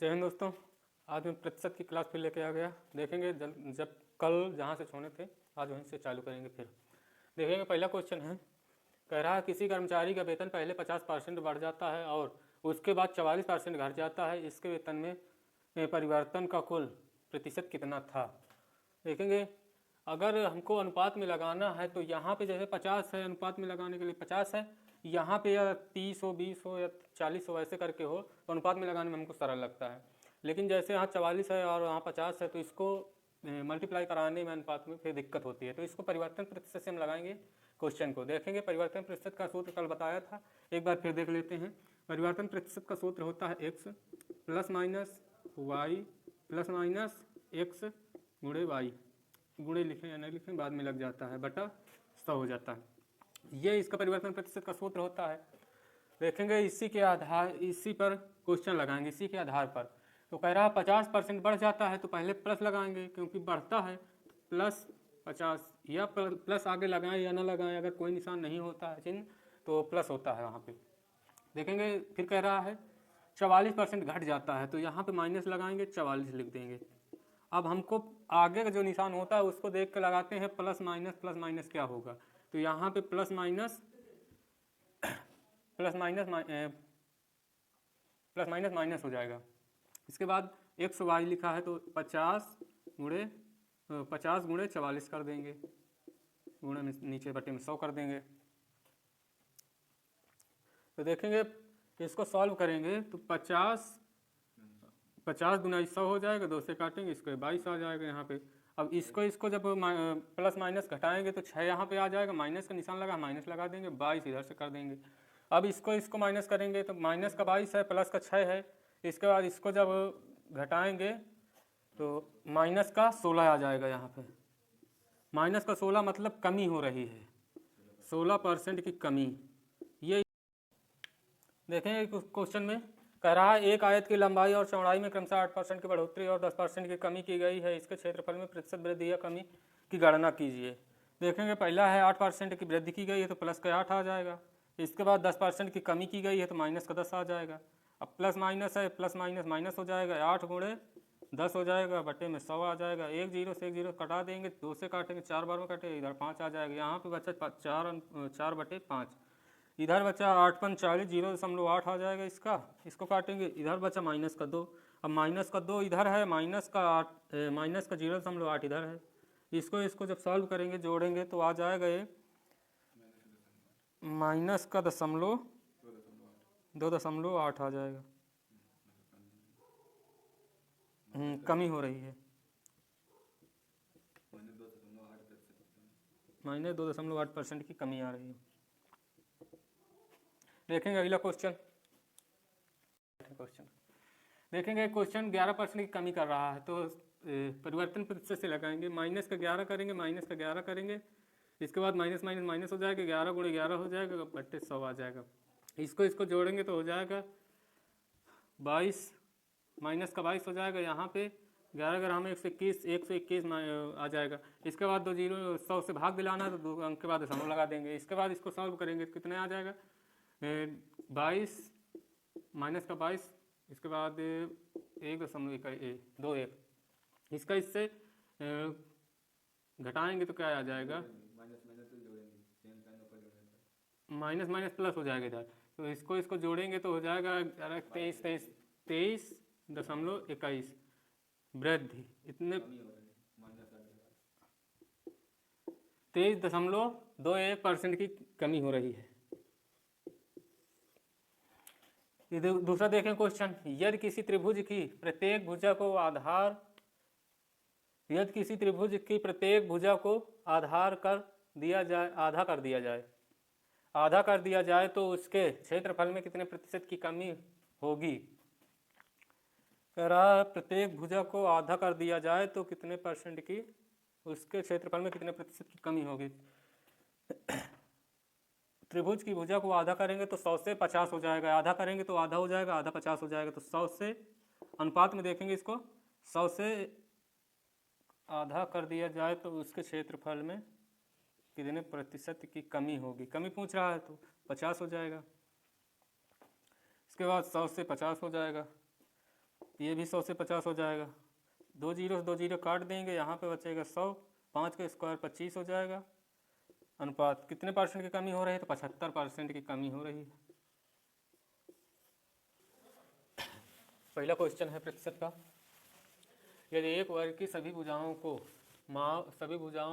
जय हिंद दोस्तों। आज मैं प्रतिशत की क्लास फिर लेके आ गया। देखेंगे जब कल जहाँ से छोड़े थे आज वहीं से चालू करेंगे। फिर देखेंगे पहला क्वेश्चन है, कह रहा है किसी कर्मचारी का वेतन पहले 50% बढ़ जाता है और उसके बाद 44% घट जाता है। इसके वेतन में परिवर्तन का कुल प्रतिशत कितना था। देखेंगे अगर हमको अनुपात में लगाना है तो यहाँ पे जैसे 50 है, अनुपात में लगाने के लिए 50 है, यहाँ पे या 30 हो, 20 हो या 40 हो, ऐसे करके हो तो अनुपात में लगाने में हमको सरल लगता है। लेकिन जैसे यहाँ 44 है और यहाँ 50 है तो इसको मल्टीप्लाई कराने में अनुपात में फिर दिक्कत होती है। तो इसको परिवर्तन प्रतिशत से हम लगाएंगे। क्वेश्चन को देखेंगे, परिवर्तन प्रतिशत का सूत्र कल बताया था, एक बार फिर देख लेते हैं। परिवर्तन प्रतिशत का सूत्र होता है x plus minus y plus minus x गुणे वाई, गुणे लिखें या नहीं लिखें बाद में लग जाता है, बटा 100 हो जाता है। ये इसका परिवर्तन प्रतिशत का सूत्र होता है। देखेंगे इसी के आधार, इसी पर क्वेश्चन लगाएंगे, इसी के आधार पर। तो कह रहा है 50% बढ़ जाता है तो पहले प्लस लगाएंगे क्योंकि बढ़ता है, प्लस 50 या प्लस आगे लगाएं या ना लगाएं, अगर कोई निशान नहीं होता है चिन्ह तो प्लस होता है वहाँ पे। देखेंगे फिर कह रहा है 44% घट जाता है तो यहाँ पे माइनस लगाएंगे, 44 लिख देंगे। अब हमको आगे का जो निशान होता है उसको देख के लगाते हैं, प्लस माइनस क्या होगा। तो यहाँ पे प्लस माइनस माइनस हो जाएगा। इसके बाद एक्स वाई लिखा है तो 50 गुणे 44 कर देंगे, गुणे में नीचे बटे में 100 कर देंगे। तो देखेंगे इसको सॉल्व करेंगे तो 50 गुना 100 हो जाएगा, 2 से काटेंगे, इसको 22 आ जाएगा यहाँ पे। अब इसको जब प्लस माइनस घटाएंगे तो 6 यहाँ पे आ जाएगा, माइनस का निशान लगा, माइनस लगा देंगे, 22 इधर से कर देंगे। अब इसको माइनस करेंगे तो माइनस का 22 है, प्लस का 6 है। इसके बाद इसको जब घटाएंगे तो माइनस का 16 आ जाएगा। यहाँ पे माइनस का 16 मतलब कमी हो रही है, 16% की कमी। ये देखेंगे क्वेश्चन में कह रहा है एक आयत की लंबाई और चौड़ाई में क्रमशः 8% की बढ़ोतरी और 10% की कमी की गई है। इसके क्षेत्रफल में प्रतिशत वृद्धि या कमी की गणना कीजिए। देखेंगे पहला है 8% की वृद्धि की गई है तो प्लस का 8 आ जाएगा। इसके बाद 10% की कमी की गई है तो माइनस का 10 आ जाएगा। अब प्लस माइनस है, प्लस माइनस माइनस हो जाएगा, 8 गुणे 10 हो जाएगा, बटे में 100 आ जाएगा। एक जीरो से एक जीरो कटा देंगे, 2 से काटेंगे, 4 बार में कटे, इधर 5 आ जाएगा। यहाँ पे बचा 4 बटे 5, इधर बचा 8 × 40, 0.8 आ जाएगा इसका। इसको काटेंगे, इधर बचा माइनस का 2, अब माइनस का 2 इधर है, माइनस का 0.8 इधर है। इसको जब सॉल्व करेंगे, जोड़ेंगे तो आ जाएगा ये माइनस का 2.8 आ जाएगा। कमी हो रही है, माइनस 2.8% की कमी आ रही है। देखेंगे अगला क्वेश्चन देखेंगे। क्वेश्चन 11% की कमी कर रहा है तो परिवर्तन प्रतिशत से लगाएंगे। माइनस का 11 करेंगे, इसके बाद माइनस माइनस माइनस हो जाएगा, 11 गुणे 11 हो जाएगा, बट्टे 100 आ जाएगा। इसको जोड़ेंगे तो हो जाएगा 22, माइनस का 22 हो जाएगा। यहाँ पे 11 ग्राम 121 आ जाएगा। इसके बाद 2 जीरो 100 से भाग दिलाना है तो 2 अंक के बाद दशमलव लगा देंगे। इसके बाद इसको सॉल्व करेंगे तो कितने आ जाएगा, 22 माइनस का 22, इसके बाद 1.21, इसका इससे घटाएंगे तो क्या आ जाएगा, माइनस माइनस प्लस हो जाएगा इधर। तो इसको जोड़ेंगे तो हो जाएगा 23.21 वृद्धि, इतने 23.21% की कमी हो रही है। दूसरा देखें क्वेश्चन, यदि किसी त्रिभुज की प्रत्येक भुजा को आधार कर दिया जाए तो उसके क्षेत्रफल में कितने प्रतिशत की कमी होगी। कह रहा है प्रत्येक भुजा को आधा कर दिया जाए तो कितने परसेंट की, उसके क्षेत्रफल में कितने प्रतिशत की कमी होगी। त्रिभुज की भुजा को आधा करेंगे तो 100 से 50 हो जाएगा, आधा करेंगे तो आधा हो जाएगा, आधा 50 हो जाएगा। तो 100 से अनुपात में देखेंगे, इसको 100 से आधा कर दिया जाए तो उसके क्षेत्रफल में कितने प्रतिशत की कमी होगी। कमी पूछ रहा है तो 50 हो जाएगा। इसके बाद 100 से 50 हो जाएगा, ये भी 100 से 50 हो जाएगा। 2 जीरो काट देंगे, यहाँ पे बचेगा 100, 5 का स्क्वायर 25 हो जाएगा। अनुपात कितने परसेंट की कमी हो रही है, तो 75% की कमी हो रही है। पहला क्वेश्चन है प्रतिशत का। यदि एक वर्ग की सभी भुजाओं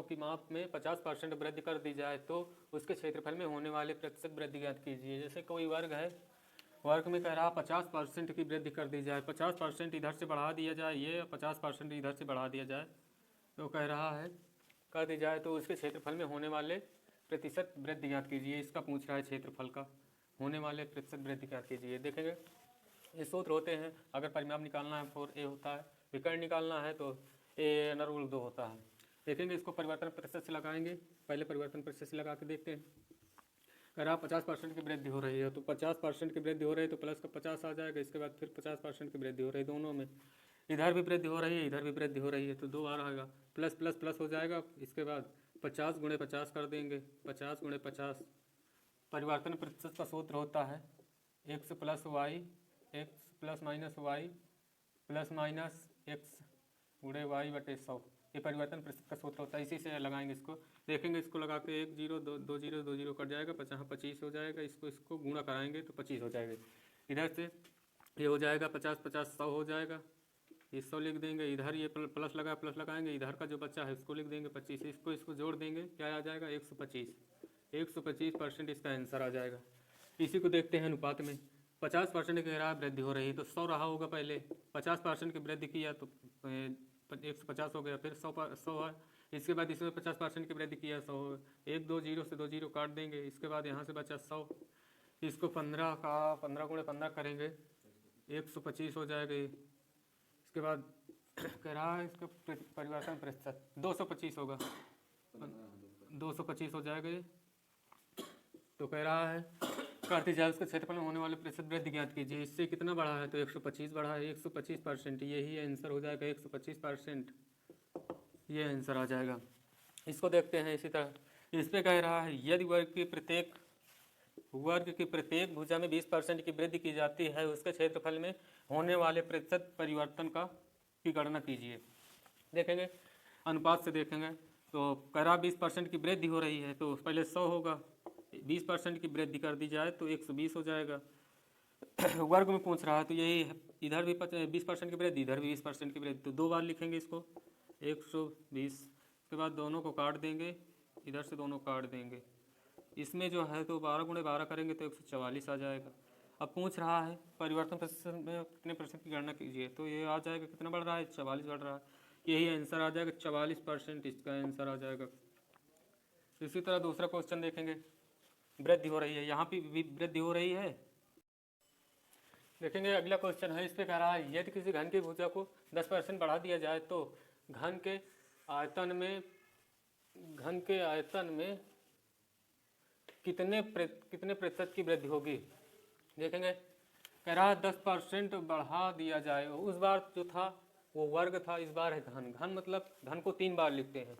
की माप में 50% वृद्धि कर दी जाए तो उसके क्षेत्रफल में होने वाले प्रतिशत वृद्धि ज्ञात कीजिए। जैसे कोई वर्ग है, वर्ग में कह रहा 50% की वृद्धि कर दी जाए, 50% इधर से बढ़ा दिया जाए, ये 50% इधर से बढ़ा दिया जाए, तो कह रहा है कर दी जाए तो उसके क्षेत्रफल में होने वाले प्रतिशत वृद्धि ज्ञात कीजिए। इसका पूछ रहा है क्षेत्रफल का होने वाले प्रतिशत वृद्धि ज्ञात कीजिए। देखेंगे ये सूत्र होते हैं, अगर परिमाप निकालना है 4a होता है, विकर्ण निकालना है तो a√2 होता है। देखेंगे इसको परिवर्तन प्रतिशत से लगाएंगे, पहले परिवर्तन प्रतिशत से लगा के देखते हैं। अगर आप 50% की वृद्धि हो रही है तो 50% की वृद्धि हो रही है तो प्लस का 50 आ जाएगा, इसके बाद फिर 50% की वृद्धि हो रही है, दोनों में इधर भी वृद्धि हो रही है इधर भी वृद्धि हो रही है, तो 2 बार आएगा, प्लस प्लस प्लस हो जाएगा। इसके बाद 50 गुणे 50 कर देंगे, 50 गुणे 50। परिवर्तन प्रतिशत का सूत्र होता है x plus y x plus minus y plus minus x गुणे वाई बटे 100। ये परिवर्तन प्रतिशत का सूत्र होता है, इसी से लगाएंगे इसको। देखेंगे इसको लगा के 1 0 2 0 2 0 कट जाएगा, 25 हो जाएगा, इसको गुणा कराएंगे तो 25 हो जाएगा। इधर से ये हो जाएगा 50 50 100 हो जाएगा, ये 100 लिख देंगे, इधर ये प्लस लगाएंगे, इधर का जो बच्चा है उसको लिख देंगे 25, इसको जोड़ देंगे, क्या आ जाएगा 125। 125% इसका आंसर आ जाएगा। इसी को देखते हैं अनुपात में। 50% की अगर वृद्धि हो रही है तो 100 रहा होगा, पहले 50% की वृद्धि किया तो 150 हो गया, फिर 100 है, इसके बाद इसमें 50% की वृद्धि किया 100, 1 2 0 से 2 0 काट देंगे, इसके बाद यहाँ से बचा 100, इसको 15 गुणे 15 करेंगे 125 हो जाएगा। इसके बाद कह रहा है इसका परिवर्तन प्रतिशत 225 होगा, 225 हो जाएगा ये। तो कह रहा है करती जाए उसके क्षेत्रफल में होने वाले प्रतिशत वृद्धि ज्ञात कीजिए। इससे कितना बढ़ा है तो 125 बढ़ा है, 125%, यही आंसर हो जाएगा 125%, ये आंसर आ जाएगा। इसको देखते हैं इसी तरह। इस पर कह रहा है यदि वर्ग की प्रत्येक भुजा में 20% की वृद्धि की जाती है उसके क्षेत्रफल में होने वाले प्रतिशत परिवर्तन की गणना कीजिए। देखेंगे अनुपात से देखेंगे तो कह रहा 20% की वृद्धि हो रही है तो पहले 100 होगा, 20% की वृद्धि कर दी जाए तो 120 हो जाएगा। वर्ग में पूछ रहा है तो यही है, इधर भी 20% की वृद्धि, इधर भी 20% की वृद्धि, तो 2 बार लिखेंगे इसको 120। उसके बाद दोनों को काट देंगे, इधर से दोनों काट देंगे, इसमें जो है तो 12 गुणे 12 करेंगे तो 144 आ जाएगा। अब पूछ रहा है परिवर्तन प्रतिशत में कितने प्रतिशत की गणना कीजिए, तो ये आ जाएगा कितना बढ़ रहा है 44 बढ़ रहा है, यही आंसर आ जाएगा 44%, इसका आंसर आ जाएगा। इसी तरह दूसरा क्वेश्चन देखेंगे, वृद्धि हो रही है, यहाँ पे वृद्धि हो रही है। देखेंगे अगला क्वेश्चन है, इस पे कह रहा है यदि किसी घन की भुजा को 10% बढ़ा दिया जाए तो घन के आयतन में कितने प्रतिशत की वृद्धि होगी। देखेंगे कह रहा है 10% बढ़ा दिया जाए, उस बार जो था वो वर्ग था, इस बार है घन। घन मतलब घन को 3 बार लिखते हैं,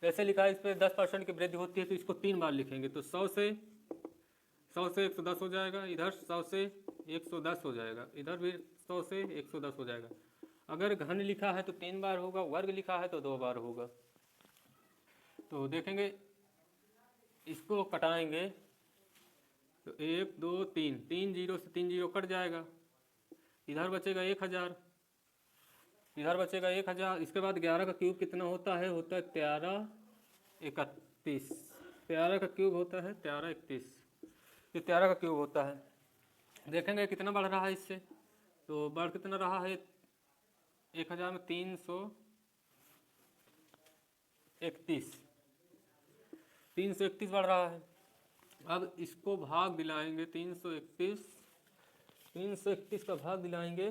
जैसे लिखा है इस पर 10% की वृद्धि होती है तो इसको 3 बार लिखेंगे, तो 100 से 110 हो जाएगा, इधर 100 से 110 हो जाएगा, इधर भी 100 से 110 हो जाएगा। अगर घन लिखा है तो 3 बार होगा, वर्ग लिखा है तो 2 बार होगा। तो देखेंगे इसको कटाएंगे तो 1 2 3 3 0 से 3 0 कट जाएगा, इधर बचेगा 1000, इधर बचेगा 1000। इसके बाद 11 का क्यूब कितना होता है 13 31, 13 का क्यूब होता है 13 31, ये 13 का क्यूब होता है। देखेंगे कितना बढ़ रहा है इससे, तो बढ़ कितना रहा है 1000 में 331 बढ़ रहा है। अब इसको भाग दिलाएंगे 331 का भाग दिलाएंगे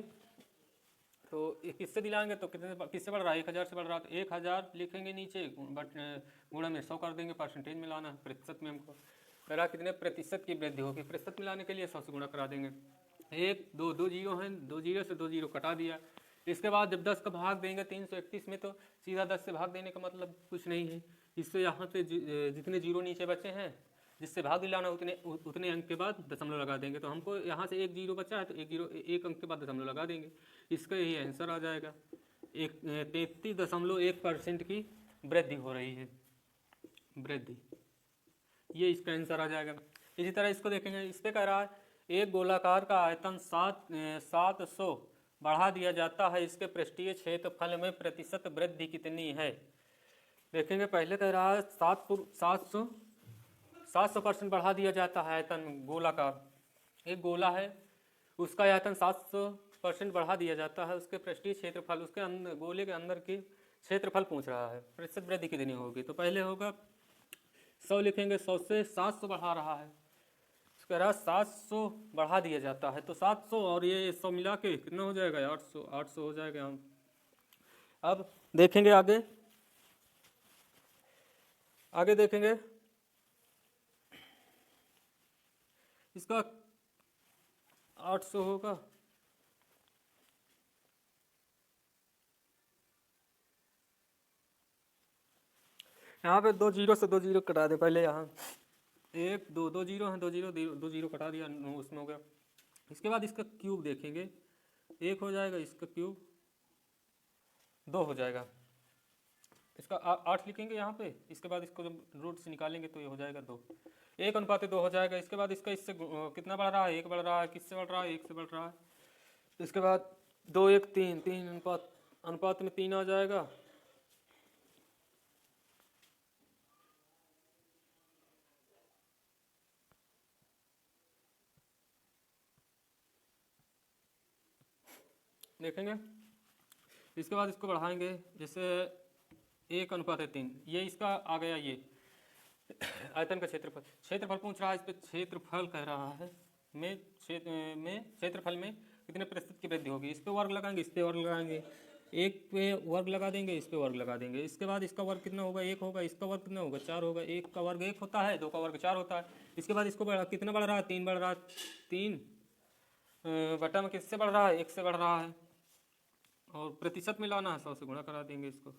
तो किससे दिलाएंगे तो किससे बढ़ रहा है 1000 से बढ़ रहा है, तो 1000 लिखेंगे नीचे, बट गुणा में 100 कर देंगे, परसेंटेज मिलाना है, प्रतिशत में हमको कह रहा कितने प्रतिशत की वृद्धि होगी, प्रतिशत मिलाने के लिए 100 से गुणा करा देंगे। 1 2 2 जीरो हैं, 2 जीरो से 2 जीरो कटा दिया। इसके बाद जब 10 का भाग देंगे 331 में तो सीधा 10 से भाग देने का मतलब कुछ नहीं है, इससे यहाँ पे जितने जीरो नीचे बचे हैं जिससे भाग दिलाना उतने अंक के बाद दशमलव लगा देंगे। तो हमको यहाँ से एक जीरो बचा है तो एक अंक के बाद दशमलव लगा देंगे, इसका यही आंसर आ जाएगा। 33.1% की वृद्धि हो रही है, वृद्धि, ये इसका आंसर आ जाएगा। इसी तरह इसको देखेंगे, इस पे कह रहा है एक गोलाकार का आयतन 700 बढ़ा दिया जाता है, इसके पृष्ठीय क्षेत्रफल में प्रतिशत वृद्धि कितनी है। देखेंगे पहले कह रहा है 700% बढ़ा दिया जाता है आयतन गोलाकार, एक गोला है उसका आयतन 700% बढ़ा दिया जाता है, उसके पृष्ठीय क्षेत्रफल, उसके अंदर गोले के अंदर के क्षेत्रफल पूछ रहा है, प्रतिशत वृद्धि कितनी होगी। तो पहले होगा 100 लिखेंगे, 100 से 700 बढ़ा रहा है, कह रहा 700 बढ़ा दिया जाता है, तो 700 और ये 100 मिला के कितना हो जाएगा, 800 हो जाएगा। हम अब देखेंगे आगे देखेंगे इसका 800 होगा, यहाँ पे 2 जीरो से 2 जीरो कटा दे पहले, यहाँ 1 2 2 जीरो हैं, 2 जीरो कटा दिया, उसमें हो गया। इसके बाद इसका क्यूब देखेंगे, 1 हो जाएगा, इसका क्यूब 2 हो जाएगा, इसका 8 लिखेंगे यहाँ पे। इसके बाद इसको जब रूट से निकालेंगे तो ये हो जाएगा 2, 1:2 हो जाएगा। इसके बाद इसका इससे कितना बढ़ रहा है, 1 बढ़ रहा है, किससे बढ़ रहा है, 1 से बढ़ रहा है। इसके बाद 2 1 3, 3 अनुपात में 3 आ जाएगा। देखेंगे इसके बाद इसको बढ़ाएंगे, जैसे 1:3, ये इसका आ गया, ये आयतन का क्षेत्रफल पूछ रहा है, इस पर क्षेत्रफल कह रहा है क्षेत्रफल में कितने प्रतिशत की वृद्धि होगी। इस पे वर्ग लगाएंगे, इस पे वर्ग लगाएंगे, एक पे वर्ग लगा देंगे, इस पे वर्ग लगा देंगे। इसके बाद इसका वर्ग कितना होगा, 1 होगा, इसका वर्ग कितना होगा, 4 होगा, 1 का वर्ग 1 होता है, 2 का वर्ग 4 होता है। इसके बाद इसको कितना बढ़ रहा है, 3 बढ़ रहा है, 3 बटा में किससे बढ़ रहा है, 1 से बढ़ रहा है, और प्रतिशत मिलाना है, 100 से गुणा करा देंगे, इसको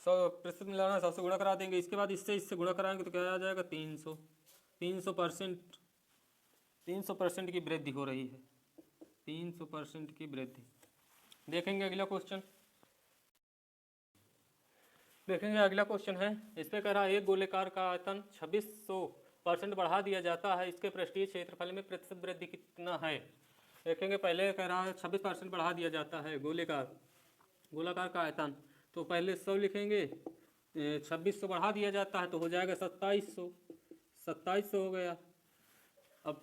100% मिलाना है, 100 से गुणा करा देंगे। इसके बाद इससे गुणा कराएंगे तो क्या आ जाएगा, 300% की वृद्धि हो रही है, 300% की वृद्धि। देखेंगे अगला क्वेश्चन, है इस पे कह रहा है एक गोलेकार का आयतन 2600% बढ़ा दिया जाता है, इसके पृष्ठीय क्षेत्रफल में प्रतिशत वृद्धि कितना है। देखेंगे पहले कह रहा है 26% बढ़ा दिया जाता है गोलाकार का आयतन, तो पहले 100 लिखेंगे, 2600 बढ़ा दिया जाता है तो हो जाएगा 2700 हो गया। अब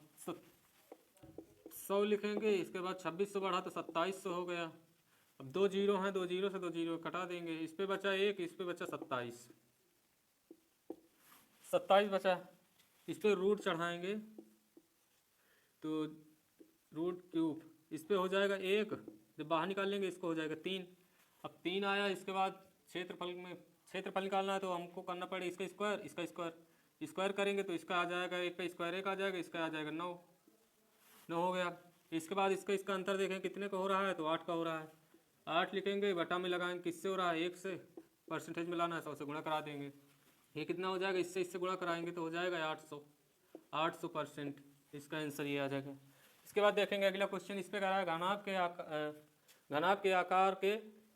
100 लिखेंगे, इसके बाद 2600 बढ़ा तो 2700 हो गया। अब 2 जीरो हैं, 2 जीरो से 2 जीरो कटा देंगे, इस पे बचा 1, इस पे बचा 27 बचा। इस पे रूट चढ़ाएंगे तो रूट क्यूब, इस पे हो जाएगा 1, जब बाहर निकाल लेंगे इसको हो जाएगा 3। अब 3 आया, इसके बाद क्षेत्रफल निकालना है तो हमको करना पड़ेगा इसका स्क्वायर करेंगे तो इसका आ जाएगा, 1 का स्क्वायर 1 आ जाएगा, इसका आ जाएगा 9 हो गया। इसके बाद इसका अंतर देखें कितने का हो रहा है, तो 8 का हो रहा है, 8 लिखेंगे, बटा में लगाएंगे, किससे हो रहा है, 1 से, परसेंटेज मिलाना है, 100 से गुणा करा देंगे, ये कितना हो जाएगा, इससे गुणा कराएंगे तो हो जाएगा 800%, इसका आंसर ये आ जाएगा। इसके बाद देखेंगे अगला क्वेश्चन, इस पे कह रहा है घनाभ के आकार के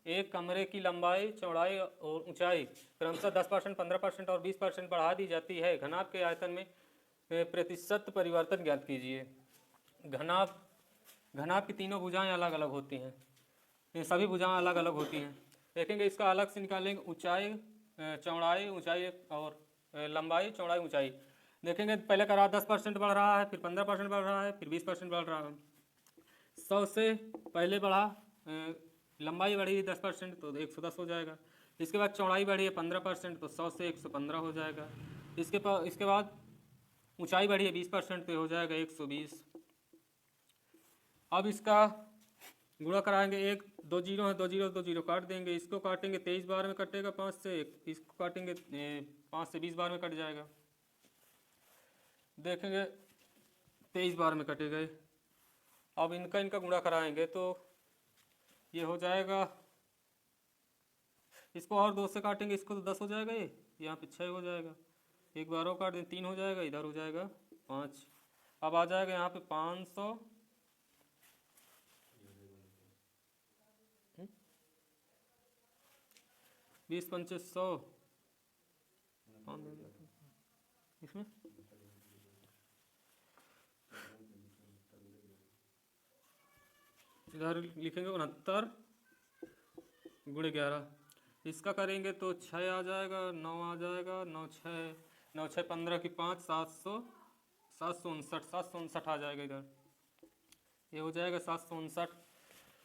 एक कमरे की लंबाई, चौड़ाई और ऊंचाई क्रमशः 10%, 15% और 20% बढ़ा दी जाती है, घनाभ के आयतन में प्रतिशत परिवर्तन ज्ञात कीजिए। घनाभ की तीनों भुजाएं अलग अलग होती हैं, सभी भुजाएं अलग अलग होती हैं। देखेंगे इसका अलग से निकालेंगे, ऊंचाई, चौड़ाई, ऊंचाई और लंबाई, चौड़ाई, ऊंचाई। देखेंगे पहले करा 10% बढ़ रहा है, फिर 15% बढ़ रहा है, फिर 20% बढ़ रहा है। 100 से पहले बढ़ा, लंबाई बढ़ी 10% तो 110 हो जाएगा। इसके बाद चौड़ाई बढ़ी है 15% तो 100 से 115 हो जाएगा। इसके बाद ऊंचाई बढ़ी है 20% तो हो जाएगा 120। अब इसका गुणा कराएंगे, 1 2 जीरो है, 2 जीरो काट देंगे, इसको काटेंगे 23 बार में कटेगा 5 से, इसको काटेंगे 5 से 20 बार में कट जाएगा। देखेंगे 23 बार में कटे गए। अब इनका गुणा कराएंगे तो ये हो जाएगा, इसको और 2 से काटेंगे, इसको तो 10 हो जाएगा, ये यहाँ पे 6 हो जाएगा, एक 12 काट दें 3 हो जाएगा, इधर हो जाएगा 5। अब आ जाएगा यहाँ पे 500, 20 पंचे 100, इसमें इधर लिखेंगे 69 गुणे 11। इसका करेंगे तो 6 आ जाएगा, 9 आ जाएगा, 9 6 15 की 5, 759 आ जाएगा इधर, ये हो जाएगा 759।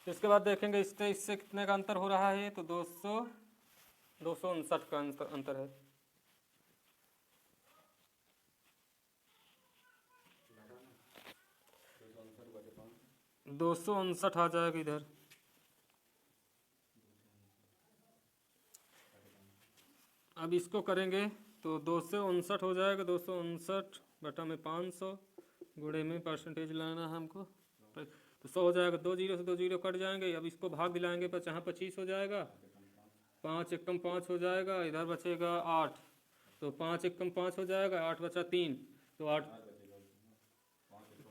तो इसके बाद देखेंगे इससे कितने का अंतर हो रहा है, तो 259 का अंतर है। 259 आ जाएगा इधर। अब इसको करेंगे तो 259 हो जाएगा, 259 बटा में 500 गुणे में परसेंटेज लाना है हमको, तो 100 हो जाएगा। 2 जीरो से 2 जीरो कट जाएंगे। अब इसको भाग दिलाएंगे पर यहाँ 25 हो जाएगा, 5 एकम 5 हो जाएगा, इधर बचेगा 8, तो 5 एकम 5 हो जाएगा, 8 बचा 3, तो 8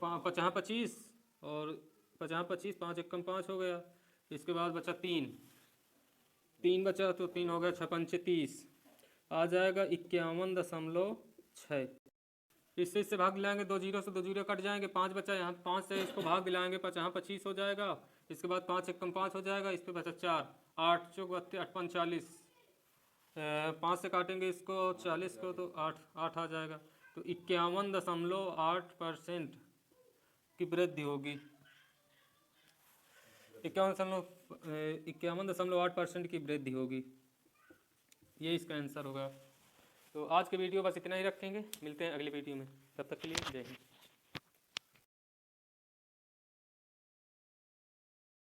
50 25 और 50 25, 5 एकम 5 हो गया। इसके बाद बचा 3 बचा, तो 3 हो गया 6 पंचे 30 आ जाएगा 51.6। इससे भाग दिलाएंगे, 2 जीरो से 2 जीरो कट जाएंगे, 5 बचा, यहाँ 5 से इसको भाग दिलाएंगे 50 25 हो जाएगा। इसके बाद 5 एकम 5 हो जाएगा, इस पर बचा 4, 8 चौक 8 5 40, 5 से काटेंगे इसको 40 को, तो 8 आ जाएगा। तो 51.8% की वृद्धि होगी। 51.8% की वृद्धि होगी, ये इसका आंसर होगा। तो आज के वीडियो बस इतना ही रखेंगे, मिलते हैं अगली वीडियो में, तब तक के लिए जय हिंद।